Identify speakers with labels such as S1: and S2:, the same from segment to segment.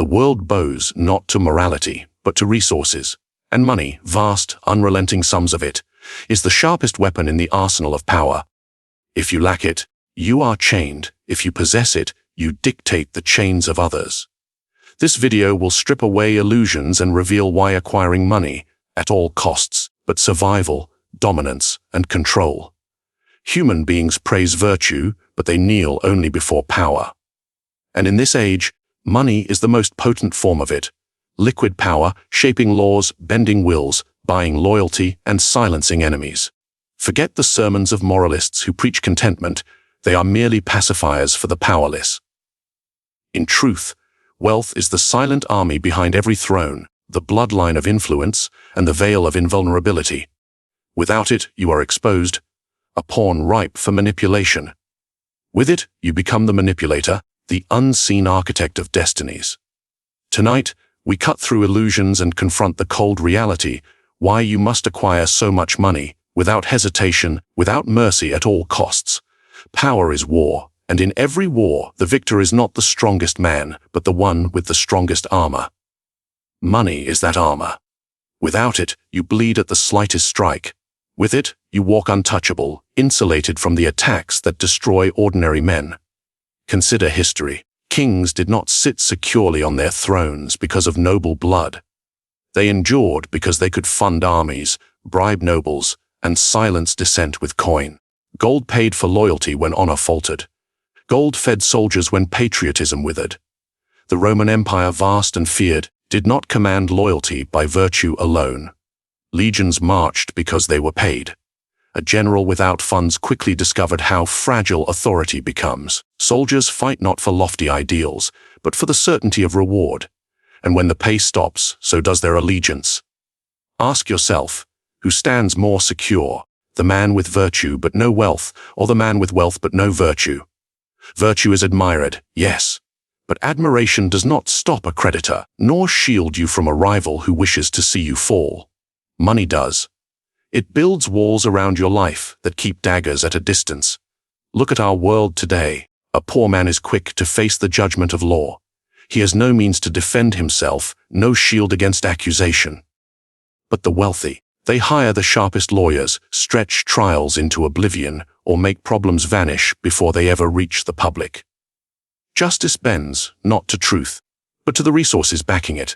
S1: The world bows not to morality, but to resources. And money, vast, unrelenting sums of it, is the sharpest weapon in the arsenal of power. If you lack it, you are chained. If you possess it, you dictate the chains of others. This video will strip away illusions and reveal why acquiring money, at all costs, but survival, dominance, and control. Human beings praise virtue, but they kneel only before power. And in this age, money is the most potent form of it. Liquid power, shaping laws, bending wills, buying loyalty, and silencing enemies. Forget the sermons of moralists who preach contentment. They are merely pacifiers for the powerless. In truth, wealth is the silent army behind every throne, the bloodline of influence, and the veil of invulnerability. Without it, you are exposed, a pawn ripe for manipulation. With it, you become the manipulator, the unseen architect of destinies. Tonight, we cut through illusions and confront the cold reality, why you must acquire so much money, without hesitation, without mercy at all costs. Power is war, and in every war, the victor is not the strongest man, but the one with the strongest armor. Money is that armor. Without it, you bleed at the slightest strike. With it, you walk untouchable, insulated from the attacks that destroy ordinary men. Consider history. Kings did not sit securely on their thrones because of noble blood. They endured because they could fund armies, bribe nobles, and silence dissent with coin. Gold paid for loyalty when honor faltered. Gold fed soldiers when patriotism withered. The Roman Empire, vast and feared, did not command loyalty by virtue alone. Legions marched because they were paid. A general without funds quickly discovered how fragile authority becomes. Soldiers fight not for lofty ideals, but for the certainty of reward. And when the pay stops, so does their allegiance. Ask yourself, who stands more secure, the man with virtue but no wealth, or the man with wealth but no virtue? Virtue is admired, yes, but admiration does not stop a creditor, nor shield you from a rival who wishes to see you fall. Money does. It builds walls around your life that keep daggers at a distance. Look at our world today. A poor man is quick to face the judgment of law. He has no means to defend himself, no shield against accusation. But the wealthy, they hire the sharpest lawyers, stretch trials into oblivion, or make problems vanish before they ever reach the public. Justice bends, not to truth, but to the resources backing it.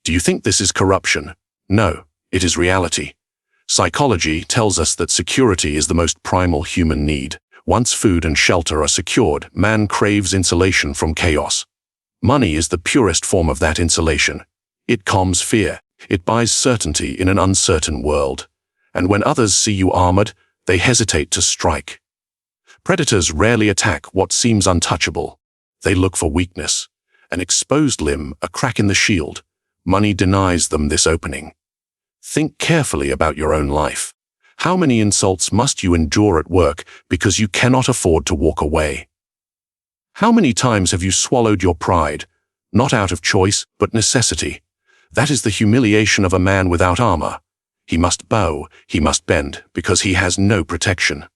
S1: Do you think this is corruption? No. It is reality. Psychology tells us that security is the most primal human need. Once food and shelter are secured, man craves insulation from chaos. Money is the purest form of that insulation. It calms fear. It buys certainty in an uncertain world. And when others see you armored, they hesitate to strike. Predators rarely attack what seems untouchable. They look for weakness, an exposed limb, a crack in the shield. Money denies them this opening. Think carefully about your own life. How many insults must you endure at work because you cannot afford to walk away? How many times have you swallowed your pride, not out of choice, but necessity? That is the humiliation of a man without armor. He must bow, he must bend, because he has no protection.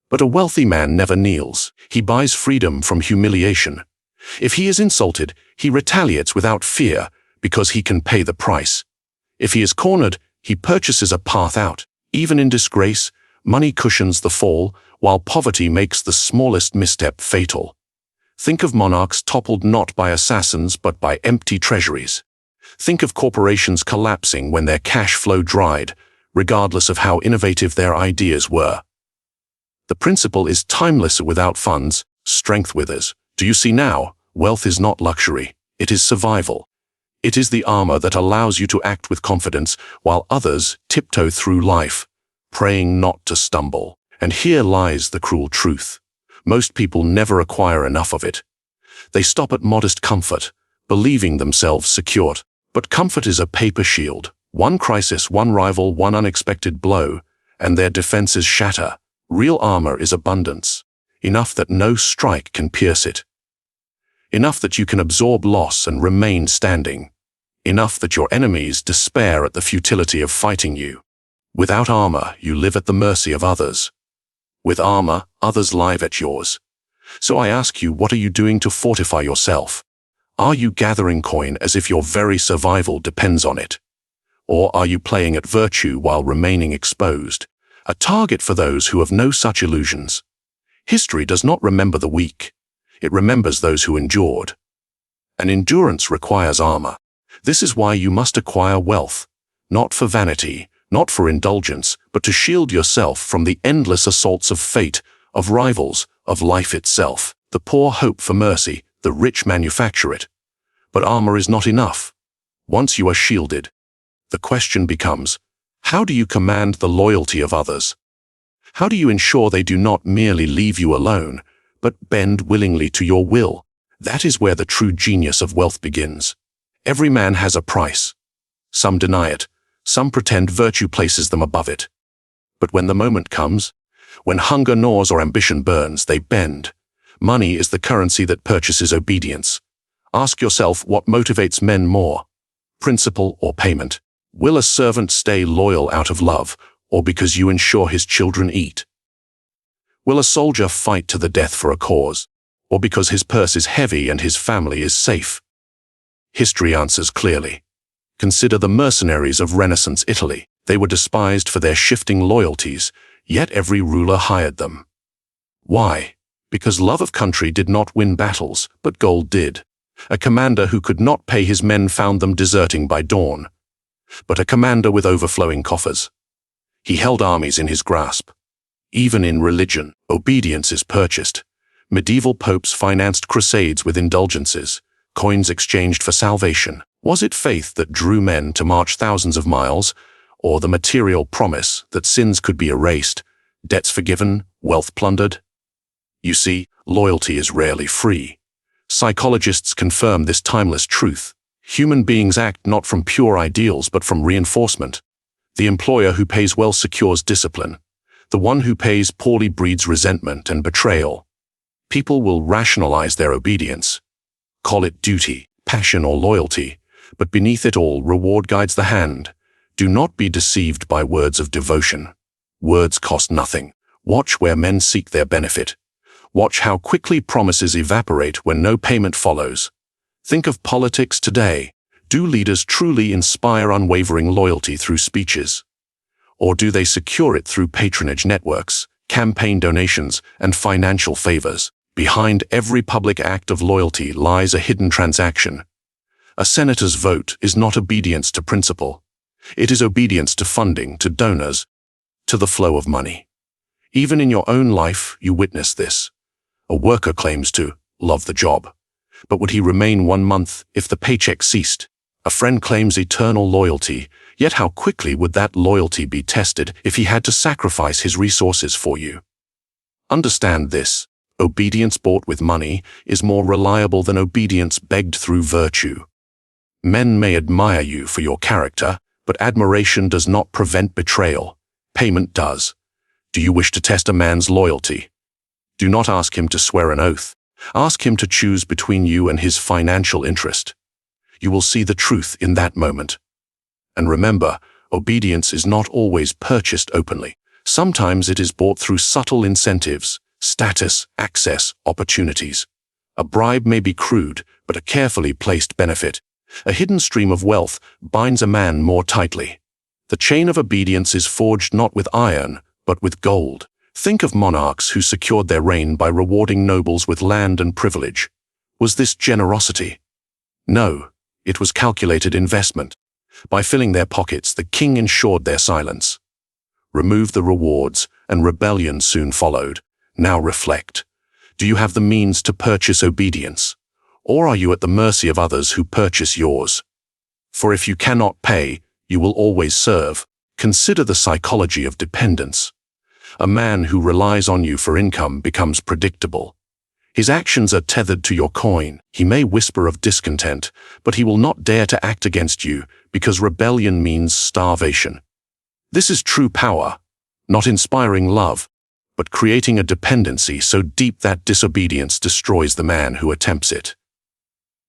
S1: But a wealthy man never kneels. He buys freedom from humiliation. If he is insulted, he retaliates without fear, because he can pay the price. If he is cornered, he purchases a path out. Even in disgrace, money cushions the fall, while poverty makes the smallest misstep fatal. Think of monarchs toppled not by assassins but by empty treasuries. Think of corporations collapsing when their cash flow dried, regardless of how innovative their ideas were. The principle is timeless. Without funds, strength withers. Do you see now? Wealth is not luxury. It is survival. It is the armor that allows you to act with confidence while others tiptoe through life, praying not to stumble. And here lies the cruel truth. Most people never acquire enough of it. They stop at modest comfort, believing themselves secure. But comfort is a paper shield. One crisis, one rival, one unexpected blow, and their defenses shatter. Real armor is abundance, enough that no strike can pierce it. Enough that you can absorb loss and remain standing. Enough that your enemies despair at the futility of fighting you. Without armor, you live at the mercy of others. With armor, others live at yours. So I ask you, what are you doing to fortify yourself? Are you gathering coin as if your very survival depends on it? Or are you playing at virtue while remaining exposed, a target for those who have no such illusions? History does not remember the weak. It remembers those who endured. And endurance requires armor. This is why you must acquire wealth, not for vanity, not for indulgence, but to shield yourself from the endless assaults of fate, of rivals, of life itself. The poor hope for mercy, the rich manufacture it. But armor is not enough. Once you are shielded, the question becomes, how do you command the loyalty of others? How do you ensure they do not merely leave you alone, but bend willingly to your will? That is where the true genius of wealth begins. Every man has a price. Some deny it. Some pretend virtue places them above it. But when the moment comes, when hunger gnaws or ambition burns, they bend. Money is the currency that purchases obedience. Ask yourself what motivates men more, principle or payment. Will a servant stay loyal out of love, or because you ensure his children eat? Will a soldier fight to the death for a cause, or because his purse is heavy and his family is safe? History answers clearly. Consider the mercenaries of Renaissance Italy. They were despised for their shifting loyalties, yet every ruler hired them. Why? Because love of country did not win battles, but gold did. A commander who could not pay his men found them deserting by dawn. But a commander with overflowing coffers. He held armies in his grasp. Even in religion, obedience is purchased. Medieval popes financed crusades with indulgences, coins exchanged for salvation. Was it faith that drew men to march thousands of miles, or the material promise that sins could be erased, debts forgiven, wealth plundered? You see, loyalty is rarely free. Psychologists confirm this timeless truth. Human beings act not from pure ideals but from reinforcement. The employer who pays well secures discipline. The one who pays poorly breeds resentment and betrayal. People will rationalize their obedience. Call it duty, passion, or loyalty, but beneath it all, reward guides the hand. Do not be deceived by words of devotion. Words cost nothing. Watch where men seek their benefit. Watch how quickly promises evaporate when no payment follows. Think of politics today. Do leaders truly inspire unwavering loyalty through speeches? Or do they secure it through patronage networks, campaign donations, and financial favors? Behind every public act of loyalty lies a hidden transaction. A senator's vote is not obedience to principle. It is obedience to funding, to donors, to the flow of money. Even in your own life, you witness this. A worker claims to love the job, but would he remain 1 month if the paycheck ceased? A friend claims eternal loyalty, yet how quickly would that loyalty be tested if he had to sacrifice his resources for you? Understand this. Obedience bought with money is more reliable than obedience begged through virtue. Men may admire you for your character, but admiration does not prevent betrayal. Payment does. Do you wish to test a man's loyalty? Do not ask him to swear an oath. Ask him to choose between you and his financial interest. You will see the truth in that moment. And remember, obedience is not always purchased openly. Sometimes it is bought through subtle incentives, status, access, opportunities. A bribe may be crude, but a carefully placed benefit. A hidden stream of wealth binds a man more tightly. The chain of obedience is forged not with iron, but with gold. Think of monarchs who secured their reign by rewarding nobles with land and privilege. Was this generosity? No, it was calculated investment. By filling their pockets, the king ensured their silence. Remove the rewards, and rebellion soon followed. Now reflect. Do you have the means to purchase obedience? Or are you at the mercy of others who purchase yours? For if you cannot pay, you will always serve. Consider the psychology of dependence. A man who relies on you for income becomes predictable. His actions are tethered to your coin. He may whisper of discontent, but he will not dare to act against you because rebellion means starvation. This is true power, not inspiring love, but creating a dependency so deep that disobedience destroys the man who attempts it.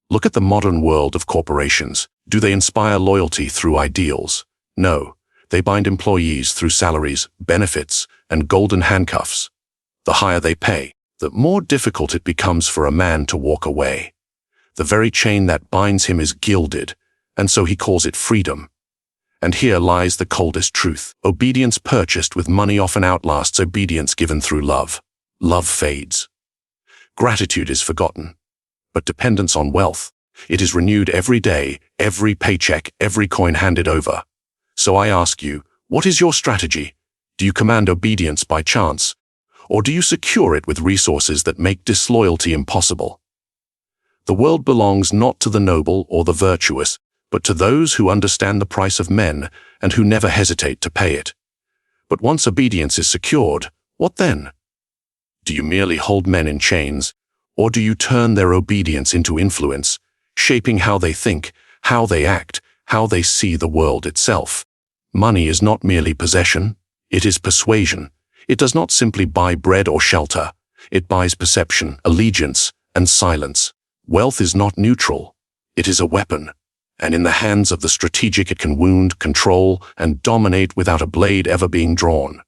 S1: Look at the modern world of corporations. Do they inspire loyalty through ideals? No, they bind employees through salaries, benefits, and golden handcuffs. The higher they pay, the more difficult it becomes for a man to walk away. The very chain that binds him is gilded, and so he calls it freedom. And here lies the coldest truth. Obedience purchased with money often outlasts obedience given through love. Love fades. Gratitude is forgotten. But dependence on wealth, it is renewed every day, every paycheck, every coin handed over. So I ask you, what is your strategy? Do you command obedience by chance? Or do you secure it with resources that make disloyalty impossible? The world belongs not to the noble or the virtuous, but to those who understand the price of men and who never hesitate to pay it. But once obedience is secured, what then? Do you merely hold men in chains, or do you turn their obedience into influence, shaping how they think, how they act, how they see the world itself? Money is not merely possession, it is persuasion. It does not simply buy bread or shelter, it buys perception, allegiance, and silence. Wealth is not neutral, it is a weapon, and in the hands of the strategic it can wound, control, and dominate without a blade ever being drawn.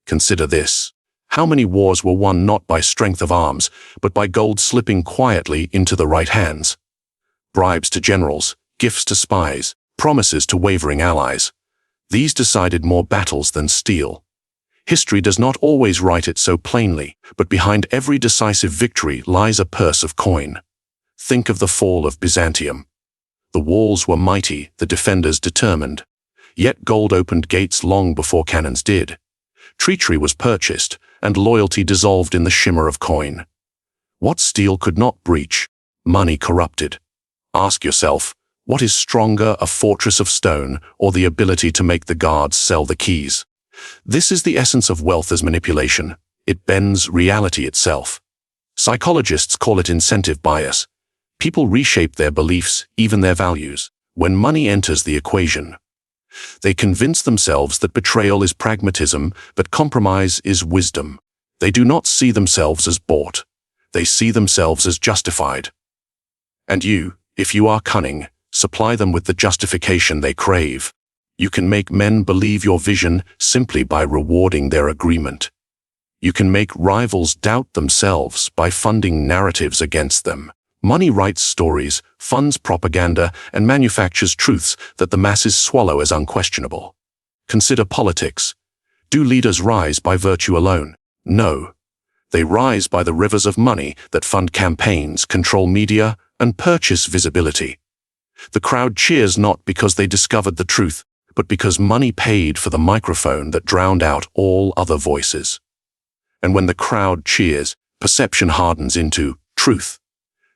S1: Consider this. How many wars were won not by strength of arms, but by gold slipping quietly into the right hands? Bribes to generals, gifts to spies, promises to wavering allies. These decided more battles than steel. History does not always write it so plainly, but behind every decisive victory lies a purse of coin. Think of the fall of Byzantium. The walls were mighty, the defenders determined. Yet gold opened gates long before cannons did. Treachery was purchased, and loyalty dissolved in the shimmer of coin. What steel could not breach? Money corrupted. Ask yourself, what is stronger, a fortress of stone, or the ability to make the guards sell the keys? This is the essence of wealth as manipulation. It bends reality itself. Psychologists call it incentive bias. People reshape their beliefs, even their values, when money enters the equation. They convince themselves that betrayal is pragmatism, that compromise is wisdom. They do not see themselves as bought. They see themselves as justified. And you, if you are cunning, supply them with the justification they crave. You can make men believe your vision simply by rewarding their agreement. You can make rivals doubt themselves by funding narratives against them. Money writes stories, funds propaganda, and manufactures truths that the masses swallow as unquestionable. Consider politics. Do leaders rise by virtue alone? No. They rise by the rivers of money that fund campaigns, control media, and purchase visibility. The crowd cheers not because they discovered the truth, but because money paid for the microphone that drowned out all other voices. And when the crowd cheers, perception hardens into truth.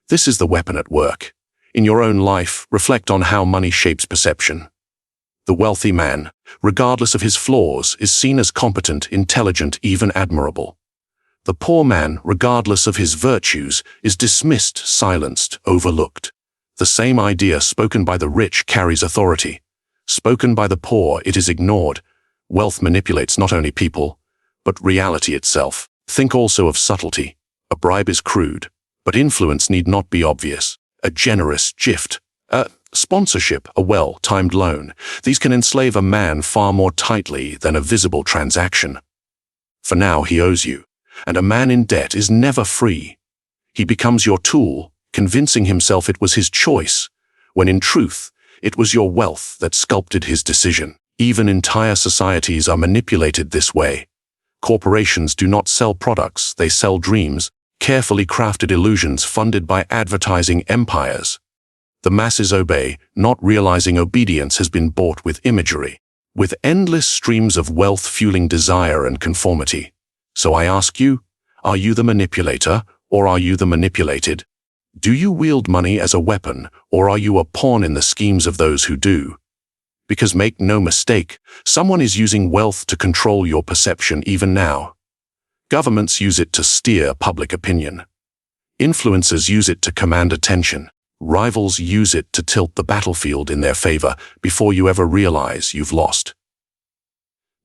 S1: This is the weapon at work. In your own life, reflect on how money shapes perception. The wealthy man, regardless of his flaws, is seen as competent, intelligent, even admirable. The poor man, regardless of his virtues, is dismissed, silenced, overlooked. The same idea spoken by the rich carries authority. Spoken by the poor, it is ignored. Wealth manipulates not only people, but reality itself. Think also of subtlety. A bribe is crude, but influence need not be obvious. A generous gift, a sponsorship, a well-timed loan. These can enslave a man far more tightly than a visible transaction. For now he owes you, and a man in debt is never free. He becomes your tool, convincing himself it was his choice, when in truth, it was your wealth that sculpted his decision. Even entire societies are manipulated this way. Corporations do not sell products, they sell dreams, carefully crafted illusions funded by advertising empires. The masses obey, not realizing obedience has been bought with imagery, with endless streams of wealth fueling desire and conformity. So I ask you, are you the manipulator, or are you the manipulated? Do you wield money as a weapon, or are you a pawn in the schemes of those who do? Because make no mistake, someone is using wealth to control your perception even now. Governments use it to steer public opinion. Influencers use it to command attention. Rivals use it to tilt the battlefield in their favor before you ever realize you've lost.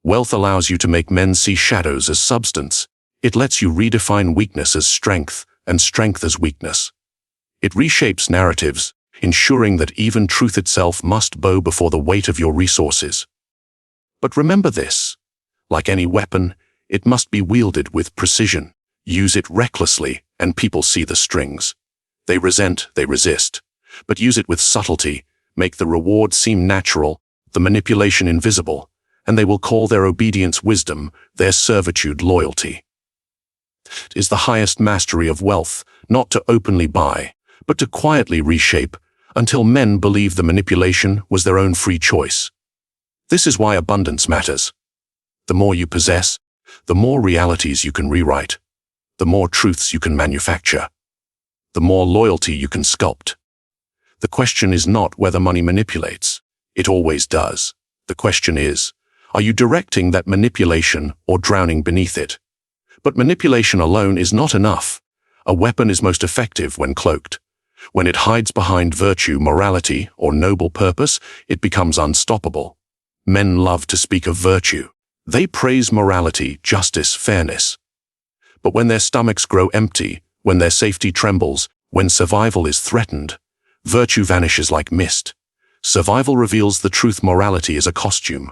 S1: Wealth allows you to make men see shadows as substance. It lets you redefine weakness as strength and strength as weakness. It reshapes narratives, ensuring that even truth itself must bow before the weight of your resources. But remember this, like any weapon, it must be wielded with precision. Use it recklessly, and people see the strings. They resent, they resist, but use it with subtlety, make the reward seem natural, the manipulation invisible, and they will call their obedience wisdom, their servitude loyalty. It is the highest mastery of wealth, not to openly buy, but to quietly reshape, until men believe the manipulation was their own free choice. This is why abundance matters. The more you possess, the more realities you can rewrite, the more truths you can manufacture, the more loyalty you can sculpt. The question is not whether money manipulates. It always does. The question is, are you directing that manipulation or drowning beneath it? But manipulation alone is not enough. A weapon is most effective when cloaked. When it hides behind virtue, morality, or noble purpose, it becomes unstoppable. Men love to speak of virtue. They praise morality, justice, fairness. But when their stomachs grow empty, when their safety trembles, when survival is threatened, virtue vanishes like mist. Survival reveals the truth. Morality is a costume.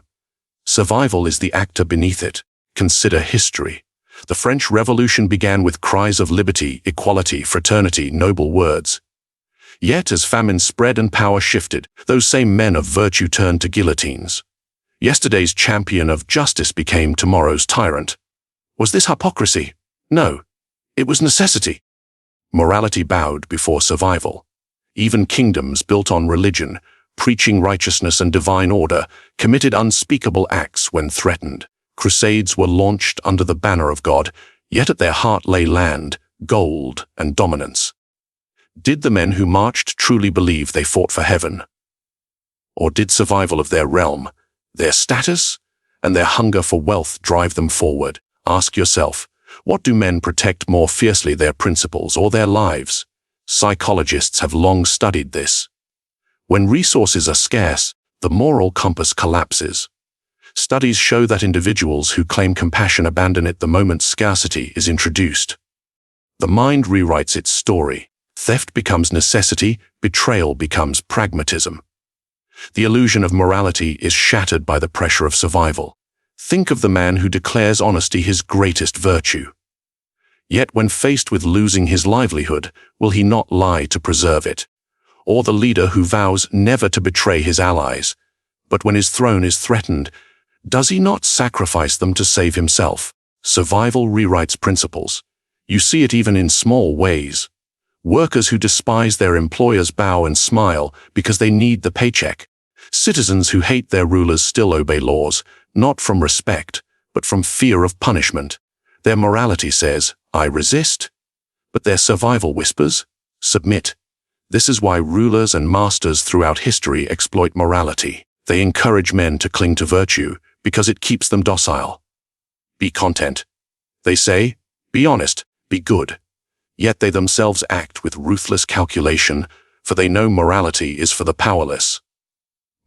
S1: Survival is the actor beneath it. Consider history. The French Revolution began with cries of liberty, equality, fraternity, noble words. Yet as famine spread and power shifted, those same men of virtue turned to guillotines. Yesterday's champion of justice became tomorrow's tyrant. Was this hypocrisy? No. It was necessity. Morality bowed before survival. Even kingdoms built on religion, preaching righteousness and divine order, committed unspeakable acts when threatened. Crusades were launched under the banner of God, yet at their heart lay land, gold, and dominance. Did the men who marched truly believe they fought for heaven? Or did survival of their realm, their status, and their hunger for wealth drive them forward? Ask yourself, what do men protect more fiercely, their principles or their lives? Psychologists have long studied this. When resources are scarce, the moral compass collapses. Studies show that individuals who claim compassion abandon it the moment scarcity is introduced. The mind rewrites its story. Theft becomes necessity, betrayal becomes pragmatism. The illusion of morality is shattered by the pressure of survival. Think of the man who declares honesty his greatest virtue. Yet when faced with losing his livelihood, will he not lie to preserve it? Or the leader who vows never to betray his allies, but when his throne is threatened, does he not sacrifice them to save himself? Survival rewrites principles. You see it even in small ways. Workers who despise their employers bow and smile because they need the paycheck. Citizens who hate their rulers still obey laws, not from respect, but from fear of punishment. Their morality says, I resist, but their survival whispers, submit. This is why rulers and masters throughout history exploit morality. They encourage men to cling to virtue because it keeps them docile. Be content. They say, be honest, be good. Yet they themselves act with ruthless calculation, for they know morality is for the powerless.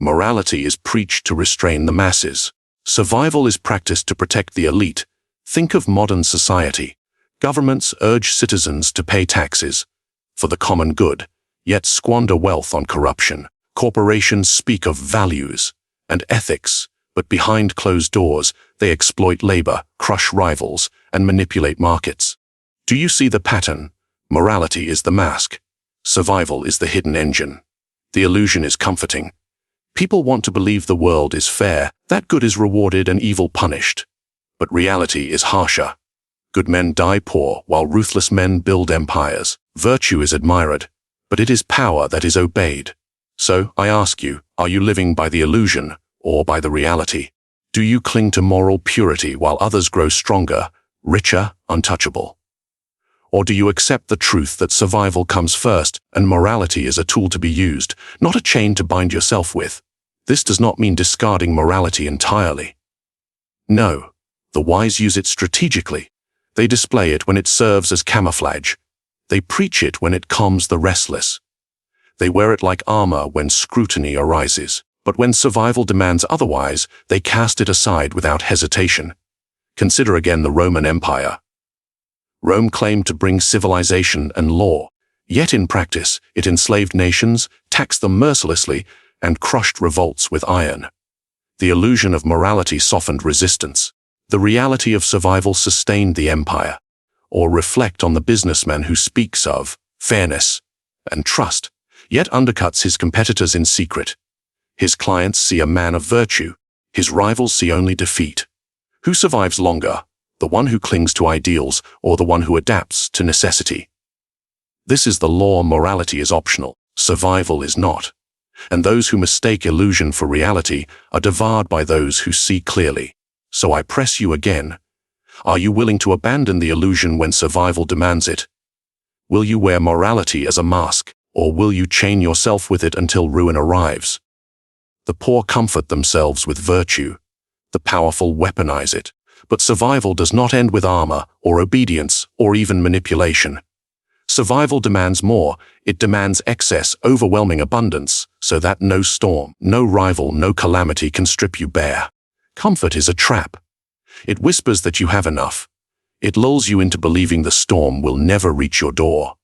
S1: Morality is preached to restrain the masses. Survival is practiced to protect the elite. Think of modern society. Governments urge citizens to pay taxes for the common good, yet squander wealth on corruption. Corporations speak of values and ethics, but behind closed doors, they exploit labor, crush rivals, and manipulate markets. Do you see the pattern? Morality is the mask. Survival is the hidden engine. The illusion is comforting. People want to believe the world is fair, that good is rewarded and evil punished. But reality is harsher. Good men die poor, while ruthless men build empires. Virtue is admired, but it is power that is obeyed. So, I ask you, are you living by the illusion or by the reality? Do you cling to moral purity while others grow stronger, richer, untouchable? Or do you accept the truth that survival comes first and morality is a tool to be used, not a chain to bind yourself with? This does not mean discarding morality entirely. No, the wise use it strategically. They display it when it serves as camouflage. They preach it when it calms the restless. They wear it like armor when scrutiny arises. But when survival demands otherwise, they cast it aside without hesitation. Consider again the Roman Empire. Rome claimed to bring civilization and law, yet in practice it enslaved nations, taxed them mercilessly, and crushed revolts with iron. The illusion of morality softened resistance. The reality of survival sustained the empire. Or reflect on the businessman who speaks of fairness. and trust, yet undercuts his competitors in secret. His clients see a man of virtue. His rivals see only defeat. Who survives longer, the one who clings to ideals or the one who adapts to necessity? This is the law. Morality is optional. Survival is not. And those who mistake illusion for reality are devoured by those who see clearly. So I press you again. Are you willing to abandon the illusion when survival demands it? Will you wear morality as a mask, or will you chain yourself with it until ruin arrives? The poor comfort themselves with virtue. The powerful weaponize it. But survival does not end with armor, or obedience, or even manipulation. Survival demands more. It demands excess, overwhelming abundance, so that no storm, no rival, no calamity can strip you bare. Comfort is a trap. It whispers that you have enough. It lulls you into believing the storm will never reach your door.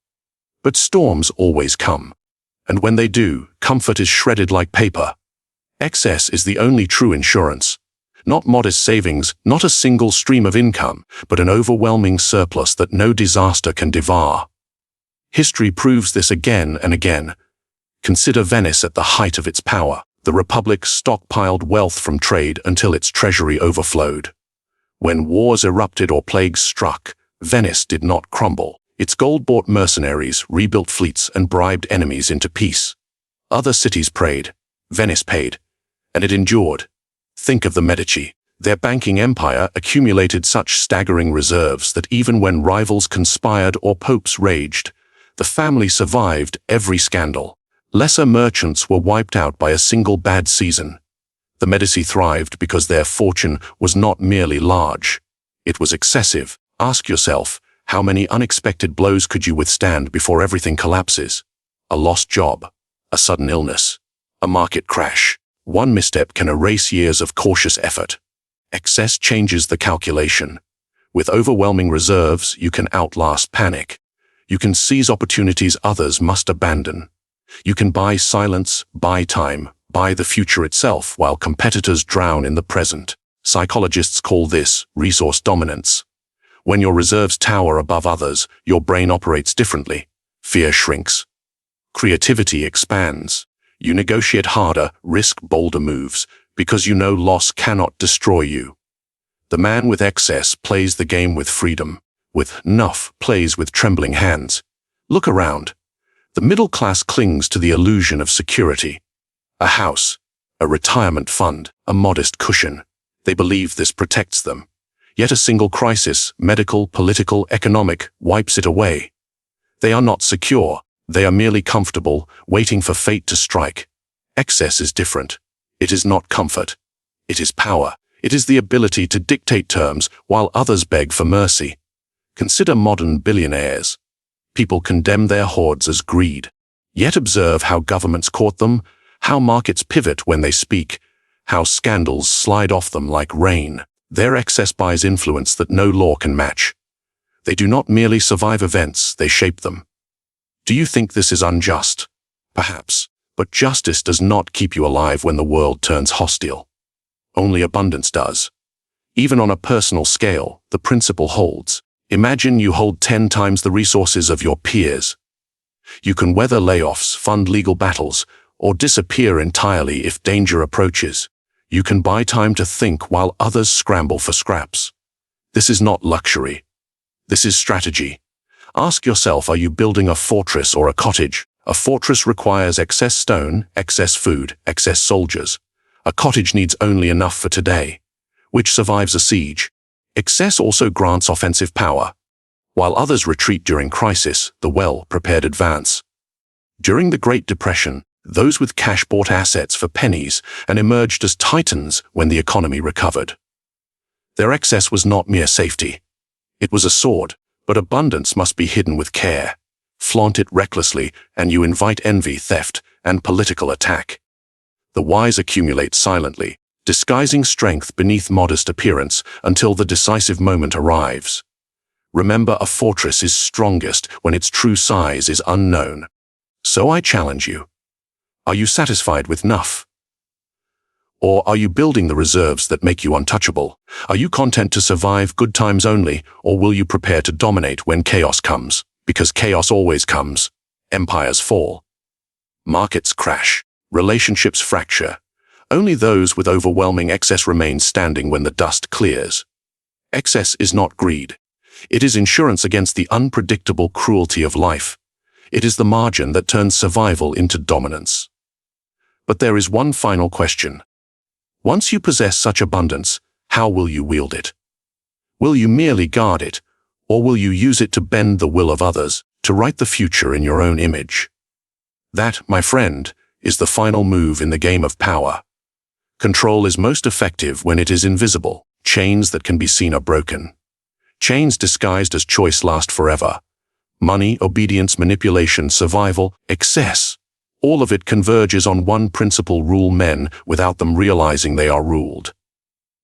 S1: But storms always come. And when they do, comfort is shredded like paper. Excess is the only true insurance. Not modest savings, not a single stream of income, but an overwhelming surplus that no disaster can devour. History proves this again and again. Consider Venice at the height of its power. The Republic stockpiled wealth from trade until its treasury overflowed. When wars erupted or plagues struck, Venice did not crumble. Its gold-bought mercenaries rebuilt fleets and bribed enemies into peace. Other cities prayed. Venice paid. And it endured. Think of the Medici. Their banking empire accumulated such staggering reserves that even when rivals conspired or popes raged, the family survived every scandal. Lesser merchants were wiped out by a single bad season. The Medici thrived because their fortune was not merely large. It was excessive. Ask yourself, how many unexpected blows could you withstand before everything collapses? A lost job, a sudden illness, a market crash. One misstep can erase years of cautious effort. Excess changes the calculation. With overwhelming reserves, you can outlast panic. You can seize opportunities others must abandon. You can buy silence, buy time, buy the future itself while competitors drown in the present. Psychologists call this resource dominance. When your reserves tower above others, your brain operates differently. Fear shrinks. Creativity expands. You negotiate harder, risk bolder moves, because you know loss cannot destroy you. The man with excess plays the game with freedom. With enough plays with trembling hands. Look around. The middle class clings to the illusion of security. A house, a retirement fund, a modest cushion. They believe this protects them. Yet a single crisis, medical, political, economic, wipes it away. They are not secure. They are merely comfortable, waiting for fate to strike. Excess is different. It is not comfort. It is power. It is the ability to dictate terms while others beg for mercy. Consider modern billionaires. People condemn their hoards as greed. Yet observe how governments court them, how markets pivot when they speak, how scandals slide off them like rain. Their excess buys influence that no law can match. They do not merely survive events, they shape them. Do you think this is unjust? Perhaps, but justice does not keep you alive when the world turns hostile. Only abundance does. Even on a personal scale, the principle holds. Imagine you hold 10 times the resources of your peers. You can weather layoffs, fund legal battles, or disappear entirely if danger approaches. You can buy time to think while others scramble for scraps. This is not luxury. This is strategy. Ask yourself, are you building a fortress or a cottage? A fortress requires excess stone, excess food, excess soldiers. A cottage needs only enough for today, which survives a siege. Excess also grants offensive power. While others retreat during crisis, the well-prepared advance. During the Great Depression, those with cash bought assets for pennies and emerged as titans when the economy recovered. Their excess was not mere safety. It was a sword, but abundance must be hidden with care. Flaunt it recklessly, and you invite envy, theft, and political attack. The wise accumulate silently, disguising strength beneath modest appearance until the decisive moment arrives. Remember, a fortress is strongest when its true size is unknown. So I challenge you. Are you satisfied with enough? Or are you building the reserves that make you untouchable? Are you content to survive good times only, or will you prepare to dominate when chaos comes? Because chaos always comes. Empires fall. Markets crash. Relationships fracture. Only those with overwhelming excess remain standing when the dust clears. Excess is not greed. It is insurance against the unpredictable cruelty of life. It is the margin that turns survival into dominance. But there is one final question. Once you possess such abundance, how will you wield it? Will you merely guard it, or will you use it to bend the will of others, to write the future in your own image? That, my friend, is the final move in the game of power. Control is most effective when it is invisible. Chains that can be seen are broken. Chains disguised as choice last forever. Money, obedience, manipulation, survival, excess. All of it converges on one principle: rule men without them realizing they are ruled.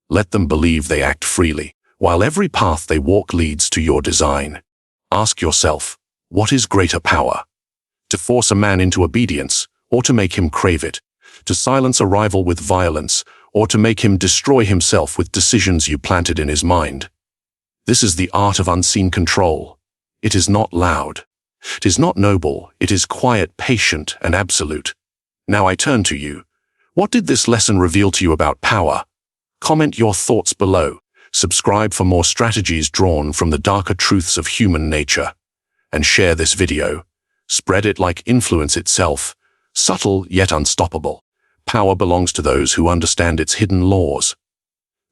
S1: Let them believe they act freely, while every path they walk leads to your design. Ask yourself, what is greater power? To force a man into obedience, or to make him crave it? To silence a rival with violence, or to make him destroy himself with decisions you planted in his mind? This is the art of unseen control. It is not loud. It is not noble. It is quiet, patient, and absolute. Now I turn to you. What did this lesson reveal to you about power? Comment your thoughts below. Subscribe for more strategies drawn from the darker truths of human nature. And share this video. Spread it like influence itself. Subtle yet unstoppable. Power belongs to those who understand its hidden laws.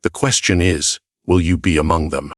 S1: The question is, will you be among them?